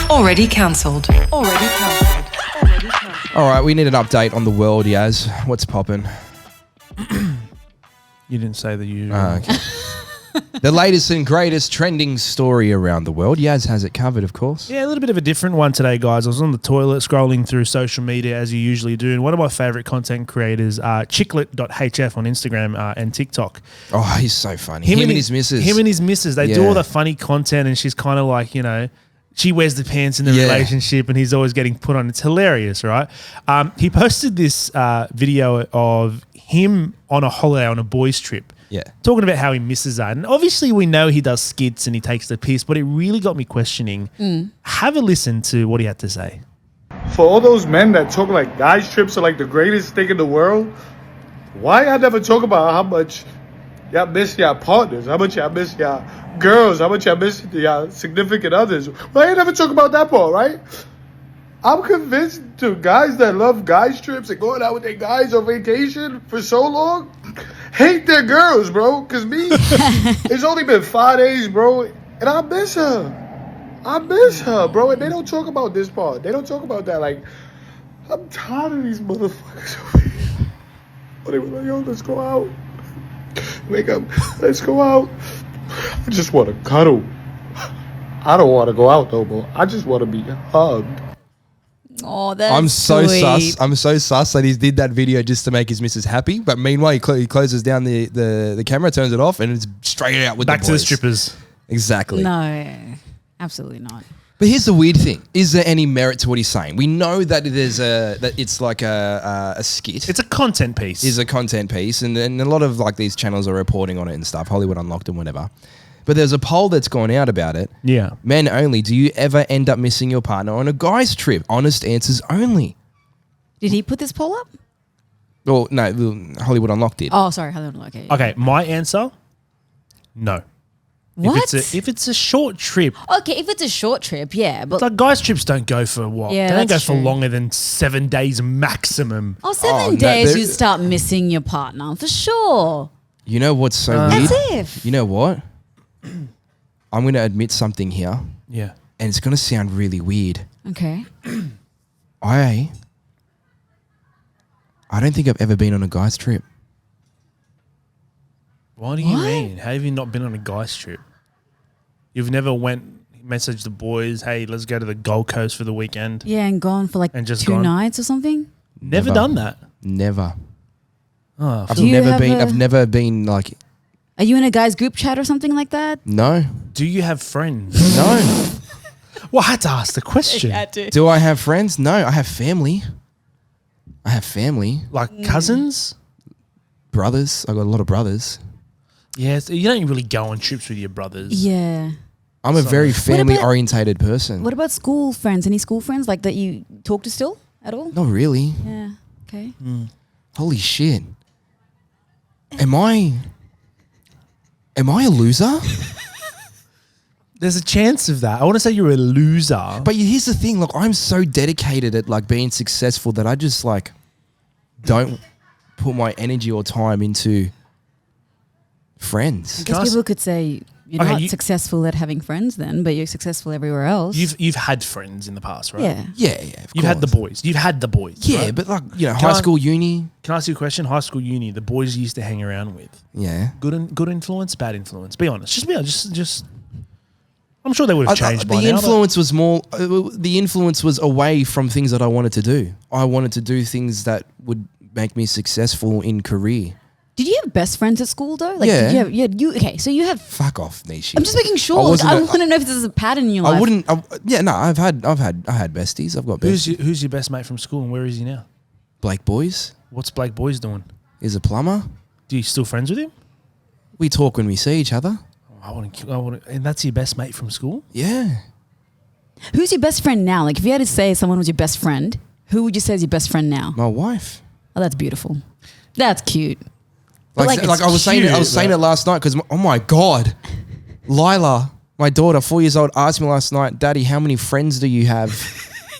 Already cancelled. Already cancelled. Already cancelled. All right, we need an update on the world, Yaz. What's popping? You didn't say the usual. Okay. The latest and greatest trending story around the world. Yaz has it covered, of course. Yeah, a little bit of a different one today, guys. I was on the toilet scrolling through social media as you usually do, and one of my favourite content creators, chicklet.hf on Instagram and TikTok. Oh, he's so funny. Him and his missus. Him and his missus. They do Yeah. all the funny content, and she's kind of like, you know, she wears the pants in the Yeah. relationship, and he's always getting put on. It's hilarious, right? He posted this video of him on a holiday on a boys' trip. Yeah. Talking about how he misses that. And obviously we know he does skits and he takes the piss, but it really got me questioning. Have a listen to what he had to say. For all those men that talk like guys trips are like the greatest thing in the world, why y'all never talk about how much y'all miss y'all partners, how much y'all miss y'all girls, how much y'all miss y'all significant others? Why you never talk about that part, right? I'm convinced to guys that love guys trips and going out with their guys on vacation for so long hate their girls, bro. Cause me, it's only been 5 days, bro, and I miss her. I miss her, bro. And they don't talk about this part. They don't talk about that. Like, I'm tired of these motherfuckers over here. But they were like, yo, let's go out. Wake up, let's go out. I just want to cuddle. I don't want to go out no more. I just want to be hugged. Oh, that's I'm so sweet. sus. I'm so sus that he did that video just to make his missus happy. But meanwhile, he closes down the camera, turns it off, and it's straight out with Back the to the boys. Strippers. Exactly. No, absolutely not. But here's the weird thing: is there any merit to what he's saying? We know that that it's like a skit. It's a content piece. Is a content piece, and a lot of like these channels are reporting on it and stuff. Hollywood Unlocked and whatever. But there's a poll that's gone out about it. Yeah. Men only. Do you ever end up missing your partner on a guy's trip? Honest answers only. Did he put this poll up? Well, no, Hollywood Unlocked did. Oh, sorry. Okay. Okay, my answer, no. What? If it's a short trip, Okay, if it's a short trip, yeah. But like guys' trips don't go for what? Yeah, they don't go that's for true. longer than 7 days maximum. 7 no, days, there- you start missing your partner for sure. You know what's so weird? As if. You know what? I'm going to admit something here, Yeah. and it's going to sound really weird. Okay. I don't think I've ever been on a guy's trip. What do you What? mean? How have you not been on a guy's trip? You've never messaged the boys, hey, let's go to the Gold Coast for the weekend? Yeah, and gone for like And just 2 gone? nights or something. Never done that. Never. Oh, I've Do you never have been. a- I've never been like. Are you in a guy's group chat or something like that? No. do you have friends? No. Well, I had to ask the question. Do I have friends? No. I have family. Like cousins? Brothers. I got a lot of brothers. Yes, you don't really go on trips with your brothers. Yeah. I'm a very about- family-orientated person. What about school friends? Any school friends like that you talk to still at all? Not really. Yeah. Okay. Holy shit. Am I a loser? There's a chance of that. I want to say you're a loser. But here's the thing, like I'm so dedicated at like being successful that I just like don't put my energy or time into friends. I guess people could say you're Okay, not successful at having friends then, but you're successful everywhere else. You've had friends in the past, right? yeah. Yeah, of You've had the course. boys. You've had the boys. Yeah, right? but like, you know, Can high I- school, uni. Can I ask you a question? High school, uni, the boys you used to hang around with. Yeah. Good influence, bad influence. Be honest. Just be honest. Just. I'm sure they would have changed by the now. influence was more. The influence was away from things that I wanted to do. I wanted to do things that would make me successful in career. Did you have best friends at school though? Like, Yeah. Did you have, okay, so you have. Fuck off, Nishi. I'm just making I sure. Like, wasn't I a- want to know if this is a pattern in your life. I wouldn't. Yeah, no. I had besties. I've got besties. Who's your best mate from school and where is he now? Blake Boys What's Blake Boys doing? is a plumber. Do you still friends with him? We talk when we see each other. I want to. And that's your best mate from school? Yeah. Who's your best friend now? Like, if you had to say someone was your best friend, who would you say is your best friend now? My wife. Oh, that's beautiful. That's cute. But, Like, like, it's I was saying it. I was cute, saying but- it last night because oh my god, Lila, my daughter, 4 years old, asked me last night, Daddy, how many friends do you have?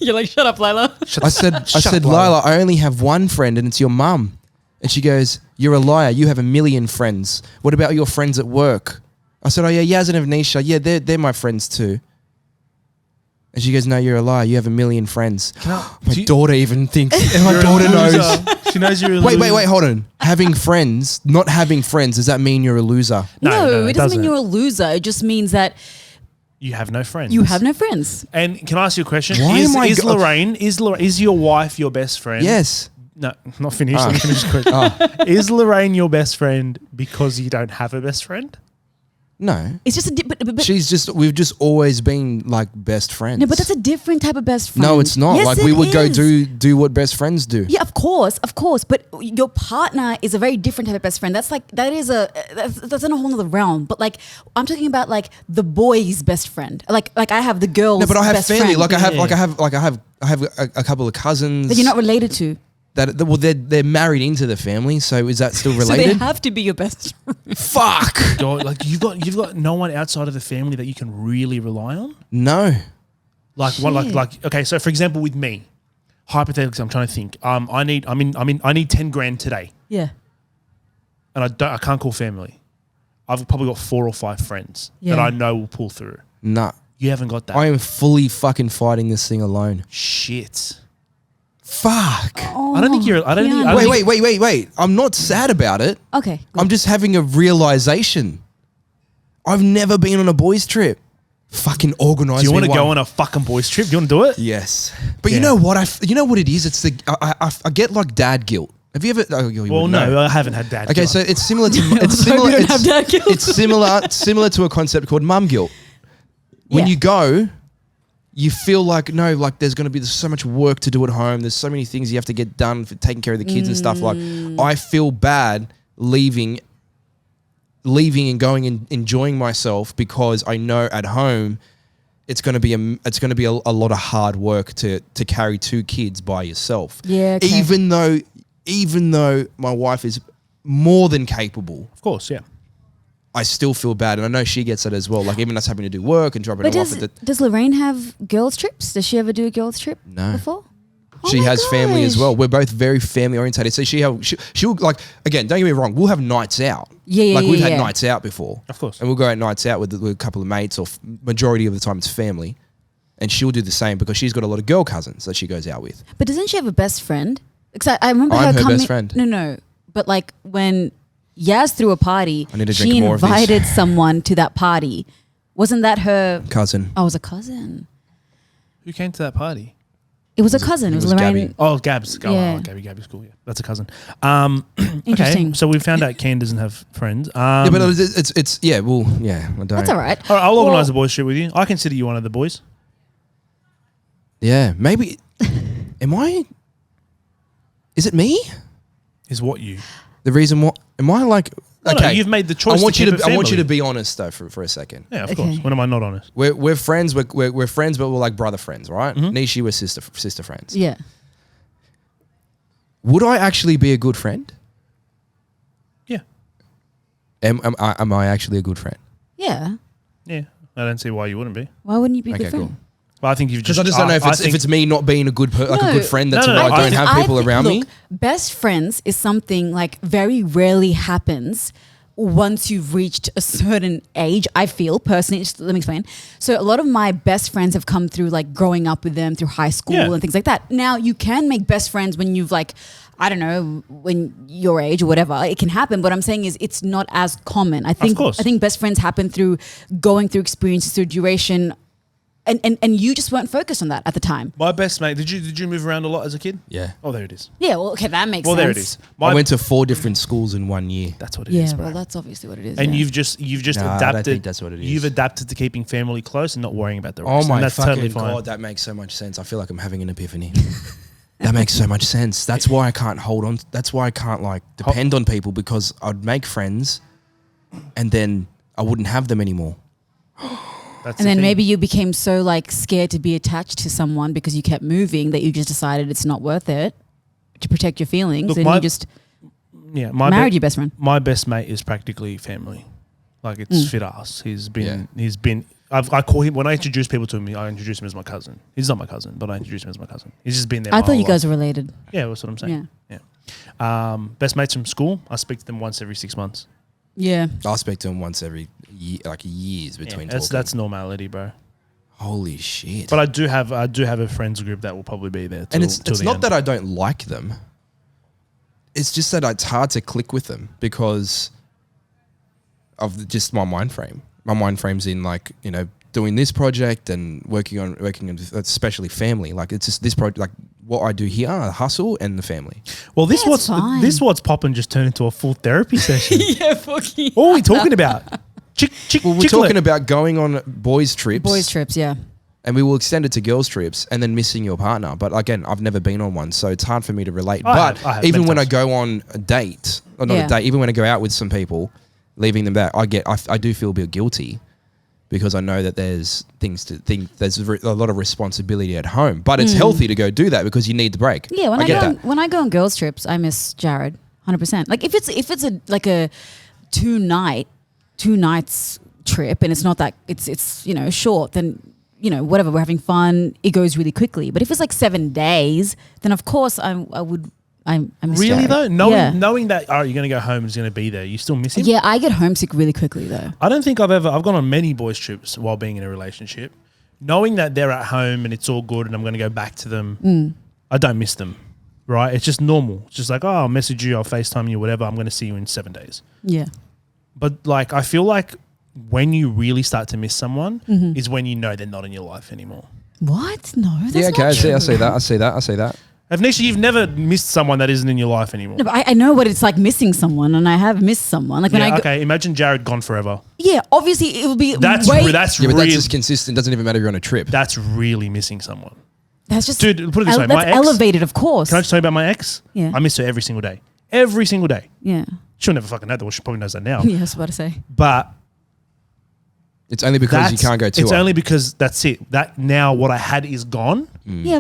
You're like, shut up, Lila. I said, Shut up, Lila, I only have one friend, and it's your mum. And she goes, you're a liar. You have a million friends. What about your friends at work? I said, oh yeah, Yaz and Avnisha. Yeah, they're my friends too. And she goes, no, you're a liar. You have a million friends. Do My you- daughter even thinks, and my You're a daughter knows. loser. She knows you're a Wait, loser. hold on. Having friends, not having friends, does that mean you're a loser? No, it doesn't mean you're a loser. It just means that You have no friends. you have no friends. And can I ask you a question? Why is am I is go- Lorraine is your wife your best friend? Yes. No, not finished. Let me finish the question. Is Lorraine your best friend because you don't have a best friend? No. It's just but We've just always been like best friends. no, but that's a different type of best friend. No, it's not. Yes, like it we would go is. do what best friends do. Yeah, of course. But your partner is a very different type of best friend. That's that's in a whole other realm. But like, I'm talking about like the boy's best friend. Like I have the girl's. No, but I have best family. friend Like I have a couple of cousins that you're not related to. they're married into the family. So is that still So they related? have to be your best friend. Fuck. Like you've got no one outside of the family that you can really rely on. No. Like one, like okay. So for example, with me, hypothetically, I'm trying to think. I need 10 grand today, Yeah. and I can't call family. I've probably got 4 or 5 friends Yeah. that I know will pull through. Nah. You haven't got that. I am fully fucking fighting this thing alone. Shit. Fuck. I don't think you're. I don't think. I don't think- Wait. I'm not sad about it. Okay. Good. I'm just having a realization. I've never been on a boys' trip. Fucking organise. Do you want to me go one. on a fucking boys trip? Do you want to do it? Yes, but Yeah. you know what? You know what it is. It's the I get like dad guilt. Have you ever? Oh, you Well, wouldn't no, know. I haven't had dad. Okay, guilt. so it's similar to it's similar. you don't It's, have dad guilt. it's similar to a concept called mum guilt. When Yeah. you go, you feel like no, like there's going to be so much work to do at home. There's so many things you have to get done for taking care of the kids and stuff. Like I feel bad leaving and going and enjoying myself because I know at home it's going to be a lot of hard work to carry 2 kids by yourself. Yeah, okay. Even though my wife is more than capable, of course, yeah. I still feel bad, and I know she gets it as well. Like even us having to do work and dropping But her off at the. does Lorraine have girls' trips? Does she ever do a girls' trip No. before? Oh She my has family as gosh. well. We're both very family orientated. So she'll like, again, don't get me wrong, we'll have nights out. Yeah, Like we've yeah, had yeah. nights out before. Of course. And we'll go out nights out with a couple of mates, or majority of the time it's family. And she'll do the same because she's got a lot of girl cousins that she goes out with. But doesn't she have a best friend? Because I remember I'm her coming. best friend. No. But like when Yaz threw a party, I need to drink she more of this. invited someone to that party. Wasn't that her? Cousin. Oh, it was a cousin. Who came to that party? It was a cousin. It was was Lorraine. Gabby. Oh, Gabs. Oh, Yeah. Gabby's cool. Yeah, that's a cousin. Interesting. Okay, so we found out Ken doesn't have friends. Yeah, but it's I don't. That's all right. All right, I'll Well, organise a boys trip with you. I consider you one of the boys. Yeah, maybe. Is it me? Is what you? The reason what? Am I like? No, Okay, you've made the choice I want to you keep to. it I want you family. to be honest though for a second. Yeah, of Okay. course. When am I not honest? We're friends. We're friends, but we're like brother friends, right? Mm-hmm. Nishi, we're sister friends. Yeah. Would I actually be a good friend? Yeah. Am I actually a good friend? Yeah. Yeah. I don't see why you wouldn't be. Why wouldn't you be a Okay, good friend? cool. But I think you've Because I just don't know if it's me not being a good a No. good friend. That's No, why no, I I don't think- have people around me. Look, best friends is something like very rarely happens once you've reached a certain age. I feel personally, just let me explain. So a lot of my best friends have come through like growing up with them through high school Yeah. and things like that. Now you can make best friends when you've like, I don't know, when your age or whatever. It can happen. What I'm saying is it's not as common. I think best friends happen through going through experiences, through duration. And you just weren't focused on that at the time. My best mate. Did you move around a lot as a kid? Yeah. Oh, there it is. Yeah, well, okay, that makes Well, sense. there it is. I went to 4 different schools in 1 year. That's what it is, Yeah, bro. well, that's obviously what it is. And yeah. you've just Nah, I adapted. don't think that's what it is. You've adapted to keeping family close and not worrying about the Oh rest. my and that's fucking totally fine. god, that makes so much sense. I feel like I'm having an epiphany. That makes so much sense. That's why I can't hold on. That's why I can't like depend on people, because I'd make friends and then I wouldn't have them anymore. That's And the then thing. maybe you became so like scared to be attached to someone because you kept moving that you just decided it's not worth it to protect your feelings, Look, and you just yeah, married your best friend. My best mate is practically family. Like it's fit us. He's been. I call him when I introduce people to him. I introduce him as my cousin. He's not my cousin, but I introduce him as my cousin. He's just been there. I my thought you whole guys life. were related. Yeah, that's what I'm saying. Yeah. Best mates from school. I speak to them once every 6 months. Yeah. I'll speak to them once every year, like years between Yeah, that's talking. normality, bro. Holy shit! But I do have a friends group that will probably be there. And it's not that I don't like them. It's just that it's hard to click with them because of just my mind frame. My mind frame's in like, you know, doing this project and working on especially family. Like it's just this project, like what I do here, hustle and the family. Well, this what's popping just turned into a full therapy session. Yeah, fucking. What are we talking about? We're talking about going on boys trips. Boys trips, yeah. And we will extend it to girls trips and then missing your partner. But again, I've never been on one, so it's hard for me to relate. I have even many when I times. go on a date, or not a date, even when I go out with some people, leaving them there, I do feel a bit guilty because I know that there's things to think. There's a lot of responsibility at home, but it's healthy to go do that because you need the break. Yeah, when I go on girls trips, I miss Jared 100%. Like if it's a 2 nights trip and it's not that it's you know short, then you know whatever, we're having fun, it goes really quickly. But if it's like 7 days, then of course I miss Really Jared. though, knowing that you're going to go home and he's going to be there, you still miss him. Yeah, I get homesick really quickly though. I don't think I've gone on many boys trips while being in a relationship, knowing that they're at home and it's all good and I'm going to go back to them. I don't miss them, right? It's just normal. It's just like, oh, I'll message you, I'll FaceTime you, whatever. I'm going to see you in 7 days. Yeah. But like, I feel like when you really start to miss someone is when you know they're not in your life anymore. What? No, that's Yeah, okay, not true. I say that. Avnisha, you've never missed someone that isn't in your life anymore. No, but I know what it's like missing someone, and I have missed someone. Like when Okay, imagine Jared gone forever. Yeah, obviously it will be That's way. Yeah, but really, that's just consistent. Doesn't even matter if you're on a trip. that's really missing someone. That's just Dude, put it this way, That's my ex- elevated, of course. Can I just tell you about my ex? Yeah. I miss her every single day. Every single day. Yeah. She'll never fucking know that. Well, she probably knows that now. Yeah, I was about to say. But It's only because you can't go to It's her. only because that's it. That now what I had is gone. Yeah,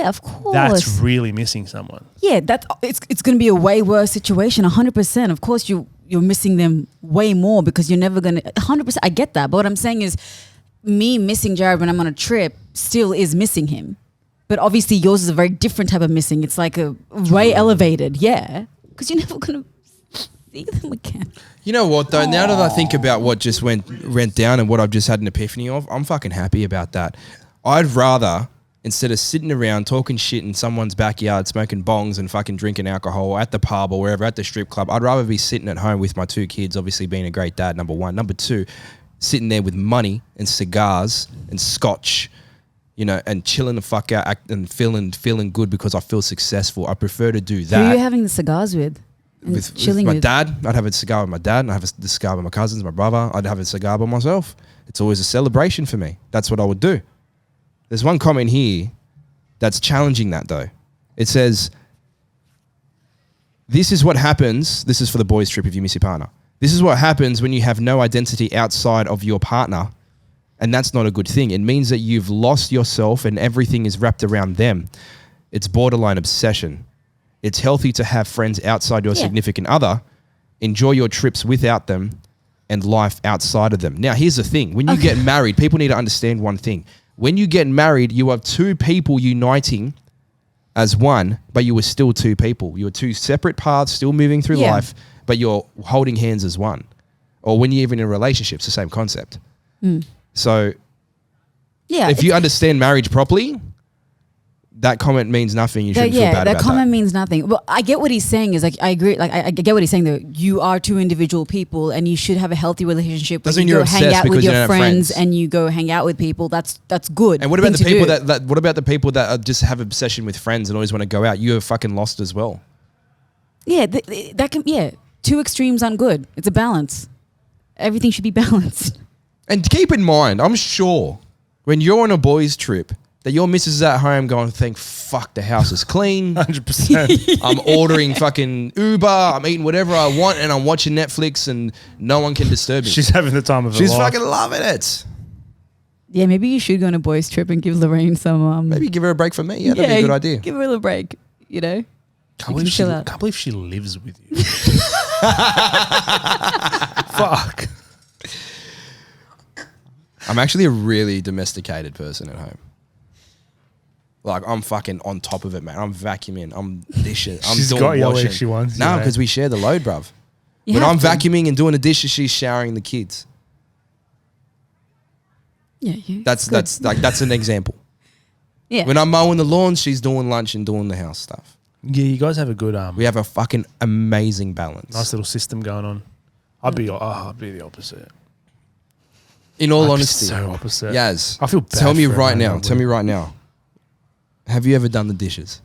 of course. That's really missing someone. Yeah, it's going to be a way worse situation. 100%. Of course, you're missing them way more because you're never going to. 100%. I get that, but what I'm saying is, me missing Jared when I'm on a trip still is missing him. But obviously, yours is a very different type of missing. It's like a way elevated, yeah, because you're never going to see them again. You know what though? Now that I think about what just went down and what I've just had an epiphany of, I'm fucking happy about that. I'd rather, instead of sitting around talking shit in someone's backyard, smoking bongs and fucking drinking alcohol at the pub or wherever, at the strip club, I'd rather be sitting at home with my 2 kids, obviously being a great dad, number one. Number two, sitting there with money and cigars and scotch, you know, and chilling the fuck out and feeling good because I feel successful. I prefer to do that. Who are you having the cigars with? With my dad. I'd have a cigar with my dad, and I'd have a cigar with my cousins, my brother. I'd have a cigar by myself. It's always a celebration for me. That's what I would do. There's one comment here that's challenging that though. It says, this is what happens. This is for the boys trip if you miss your partner. This is what happens when you have no identity outside of your partner. And that's not a good thing. It means that you've lost yourself and everything is wrapped around them. It's borderline obsession. It's healthy to have friends outside your significant other, enjoy your trips without them, and life outside of them. Now, here's the thing. When you get married, people need to understand one thing. When you get married, you have 2 people uniting as one, but you were still 2 people. You were 2 separate paths, still moving through life, but you're holding hands as one. Or when you're even in a relationship, it's the same concept. So if you understand marriage properly, that comment means nothing. You shouldn't feel bad about that. That comment means nothing. Well, I get what he's saying. Is like I agree. Like I get what he's saying. Though you are 2 individual people, and you should have a healthy relationship. Doesn't mean you you're go hang obsessed out because with you your don't have friends, friends. and you go hang out with people. That's good. And what about the thing to people do. that what about the people that just have obsession with friends and always want to go out? You have fucking lost as well. Yeah, that can. Yeah, 2 extremes aren't good. It's a balance. Everything should be balanced. And keep in mind, I'm sure when you're on a boys trip, that your missus is at home going, thank fuck the house is clean. 100%. I'm ordering fucking Uber. I'm eating whatever I want and I'm watching Netflix and no one can disturb me. She's having the time of her She's life. fucking loving it. Yeah, maybe you should go on a boys trip and give Lorraine some. Maybe give her a break from me. Yeah, that'd be a good idea. Give her a little break. You know. Can't believe she lives with you. Fuck. I'm actually a really domesticated person at home. Like, I'm fucking on top of it, man. I'm vacuuming. I'm dishing. I'm She's doing got you washing. where she wants you, No, eh? because we share the load, bruv. You When have I'm to. vacuuming and doing the dishes, she's showering the kids. Yeah. That's an example. Yeah. When I'm mowing the lawn, she's doing lunch and doing the house stuff. Yeah, you guys have a good We have a fucking amazing balance. nice little system going on. I'd be the opposite. In all I'd be honesty, so opposite. Yaz, I feel bad Tell me for right everyone now. Tell me right now. Have you ever done the dishes?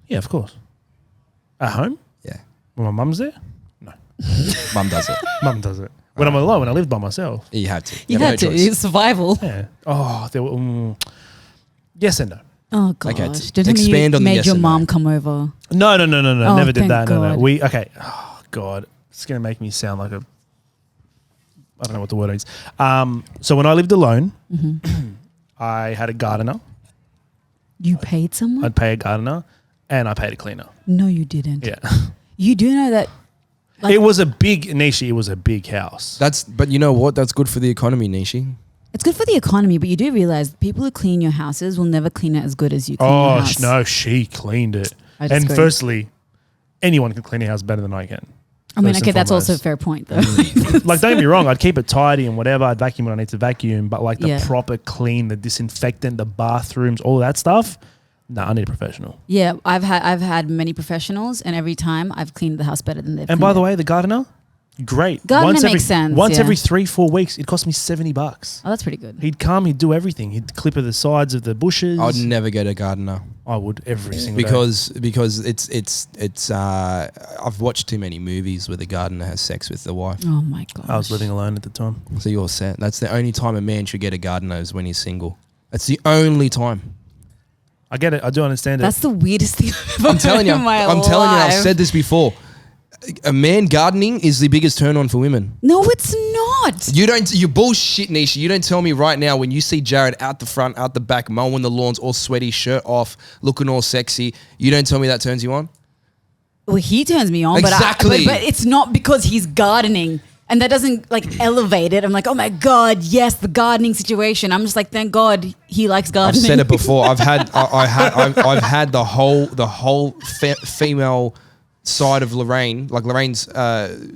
Yeah, of course. At home? Yeah. When my mum's there? No. Mum does it. Mum does it. When I'm alone, when I lived by myself. You had to. You have had no to. choice. It's survival. Yeah. Oh, there were. Yes and no. Oh gosh! Okay, Don't tell me expand you on the made yes your and no. mom come over. No. Oh, Never did thank that. No. God. Okay. Oh God, it's gonna make me sound like a. I don't know what the word is. So when I lived alone, I had a gardener. You paid someone? I'd pay a gardener, and I paid a cleaner. No, you didn't. Yeah. You do know that. Like, It was a big Nishi. It was a big house. But you know what? That's good for the economy, Nishi. it's good for the economy, but you do realize people who clean your houses will never clean it as good as you clean your house. No, she cleaned it. I And disagree. firstly, anyone can clean a house better than I can. I mean, first okay, and that's also a foremost. fair point, though. Like, don't get me wrong, I'd keep it tidy and whatever. I'd vacuum when I need to vacuum, but like the Yeah. proper clean, the disinfectant, the bathrooms, all that stuff. No, I need a professional. Yeah, I've had many professionals, and every time I've cleaned the house better than they've. And by the way, the gardener, great. Gardener makes sense, Once yeah. every 3-4 weeks, it cost me $70. Oh, that's pretty good. He'd come, he'd do everything. He'd clip the sides of the bushes. I'd never get a gardener I would every single day. because it's I've watched too many movies where the gardener has sex with the wife. Oh my god! I was living alone at the time. So you're set. That's the only time a man should get a gardener is when he's single. That's the only time. I get it. I do understand That's it. the weirdest thing I've ever I'm telling you. heard in my I'm telling you. I've life. said this before. A man gardening is the biggest turn on for women. No, it's not. You bullshit, Nisha. You don't tell me right now when you see Jared out the front, out the back, mowing the lawns, all sweaty, shirt off, looking all sexy. You don't tell me that turns you on? Well, he turns me on, Exactly. but it's not because he's gardening. And that doesn't like elevate it. I'm like, oh my God, yes, the gardening situation. I'm just like, thank God he likes I've gardening. said it before. I've had the whole female side of Lorraine, like Lorraine's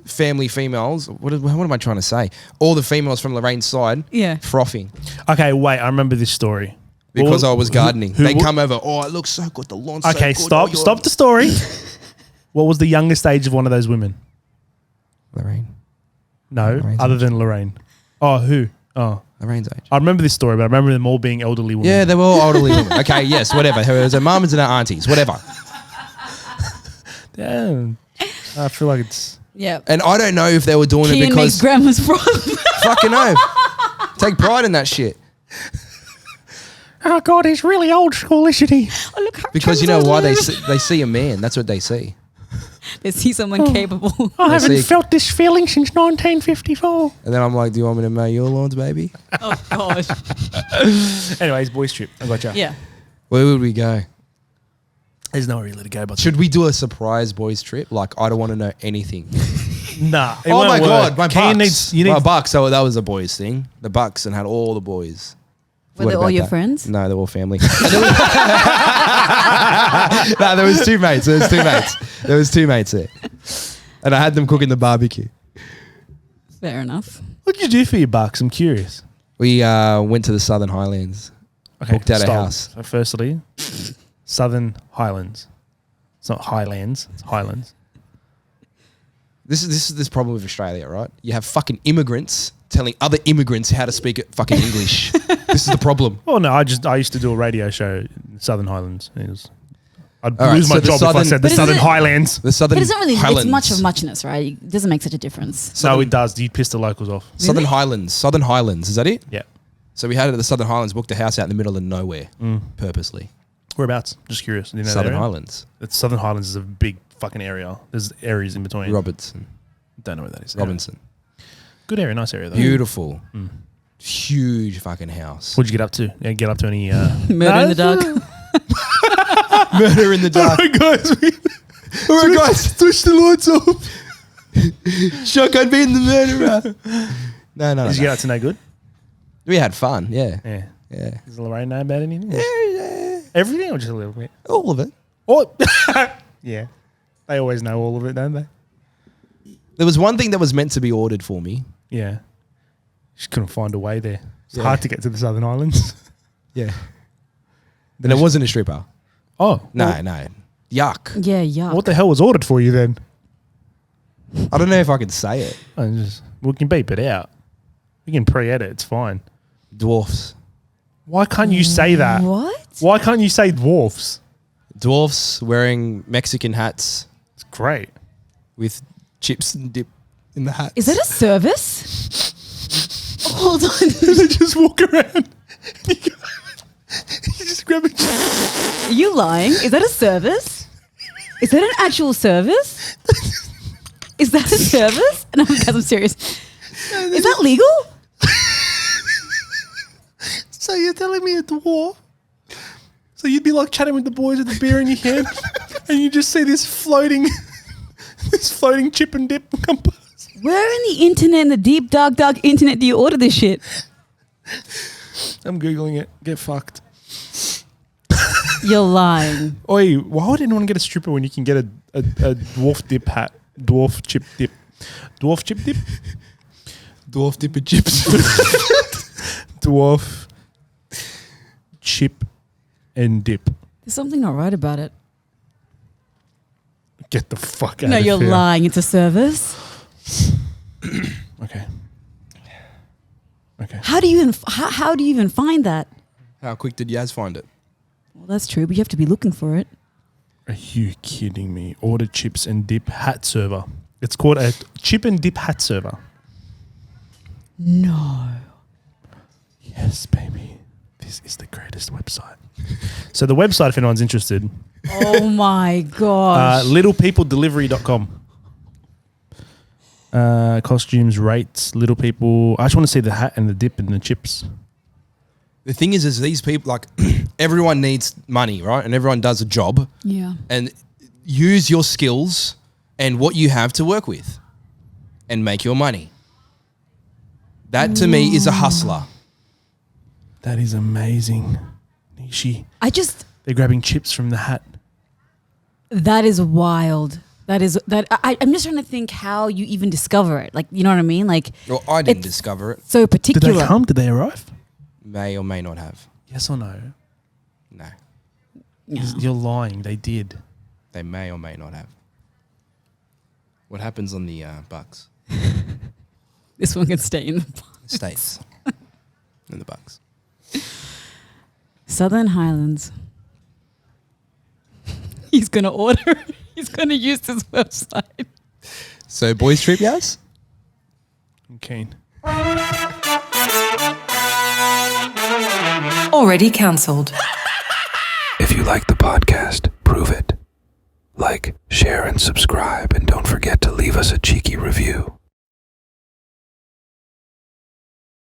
family females. What am I trying to say? All the females from Lorraine's side, Yeah. frothing Okay, wait. I remember this story. because Well, I was gardening. who- They come over. Oh, it looks so good. The lawn's so Okay, good. stop. Oh, Stop the story. What was the youngest age of one of those women? Lorraine. No, Lorraine's other age. than Lorraine. Oh, who? Oh, Lorraine's age. I remember this story, but I remember them all being elderly women. Yeah, they were all elderly women. Okay, yes, whatever. It was her mums and her aunties, whatever. Damn. I feel like it's. Yeah. And I don't know if they were doing it Kian makes because grandma's from. fucking no. Take pride in that shit. Oh God, he's really old school, isn't he? Oh, look how Because you know Trevor why lives. they see a man. That's what they see. They see someone capable. I haven't haven't see- felt this feeling since 1954. And then I'm like, do you want me to mow your lawns, baby? Oh gosh. Anyways, boys trip. I gotcha. Yeah. Where would we go? There's nowhere really to go, but Should we do a surprise boys trip? Like, I don't want to know anything. nah. It Oh won't my work. God, my Kian Bucks. you need. My Bucks, so that was a boys thing. The Bucks and had all the boys. Were Forgot they all about your that. friends? No, they're all family. No, there was two mates. There was two mates there. And I had them cooking the barbecue. Fair enough. What did you do for your bucks? I'm curious. We went to the Southern Highlands. Booked out a stop. house. So firstly, Southern Highlands. It's not Highlands. It's Highlands. This is this problem with Australia, right? You have fucking immigrants telling other immigrants how to speak fucking English. This is the problem. Well, no, I used to do a radio show in Southern Highlands. I'd All right, lose my so the job if I Southern- said the But isn't Southern it- Highlands. The Southern But it's not really. Highlands. It's much of muchness, right? It doesn't make such a difference. No, it does. You piss the locals off. Southern Highlands. Southern Highlands. Is that it? Yeah. So we had it at the Southern Highlands, booked a house out in the middle of nowhere, purposely. Whereabouts? Just curious. Do you know Southern that area? Highlands. It's Southern Highlands is a big fucking area. There's areas in between. Robertson. Don't know where that is. Robinson. Good area. Nice area though. Beautiful. Huge fucking house. What'd you get up to? Yeah, get up to any Murder in the dark. Murder in the dark. guys. All right, guys, switch the lights off. Shotgun being the murderer. No. Did you get up to no good? We had fun, yeah. Yeah. Yeah. Does Lorraine know about anything? Yeah. Everything or just a little bit? All of it. Oh, yeah. They always know all of it, don't they? There was one thing that was meant to be ordered for me. Yeah. Just couldn't find a way there. It's hard to get to the Southern Islands. Yeah. Then it wasn't a stripper. Oh. No, no. Yuck. Yeah, yuck. What the hell was ordered for you then? I don't know if I can say it. We can beep it out. We can pre-edit. It's fine. Dwarfs. Why can't you say that? What? Why can't you say dwarfs? Dwarfs wearing Mexican hats It's great. with chips and dip in the hat. Is that a service? Hold on. They just walk around. You just grab a Are you lying? Is that a service? Is that an actual service? Is that a service? No, guys, I'm serious. Is that legal? So you're telling me a dwarf? So you'd be like chatting with the boys with the beer in your hand, and you just see this floating chip and dip come past. Where in the internet, in the deep, dark internet, do you order this shit? I'm Googling it. Get fucked. You're lying. Oi, why would anyone get a stripper when you can get a dwarf dip hat? Dwarf chip dip. Dwarf chip dip? Dwarf dip and chips. Dwarf chip and dip. There's something not right about it. Get the fuck out No, of here. you're lying. It's a service. Okay. How do you even find that? How quick did Yaz find it? Well, that's true, but you have to be looking for it. Are you kidding me? Order chips and dip hat server. It's called a chip and dip hat server. No. Yes, baby. This is the greatest website. So the website, if anyone's interested, Oh my gosh. littlepeopledelivery.com. Costumes, rates, little people. I just want to see the hat and the dip and the chips. The thing is these people, like, everyone needs money, right? And everyone does a job. Yeah. And use your skills and what you have to work with and make your money. That, to me, is a hustler. That is amazing. Nishi. They're grabbing chips from the hat. That is wild. I'm just trying to think how you even discover it. Like, you know what I mean? Like, Well, I didn't discover it. so particular. Did they come? Did they arrive? May or may not have. Yes or no? No. Yeah. You're lying. They did. They may or may not have. What happens on the Bucks? This one can stay in the States. In the Bucks. Southern Highlands. He's going to order. He's going to use this website. So, boys trip, Yaz? I'm keen. Already cancelled. If you like the podcast, prove it. Like, share, and subscribe, and don't forget to leave us a cheeky review.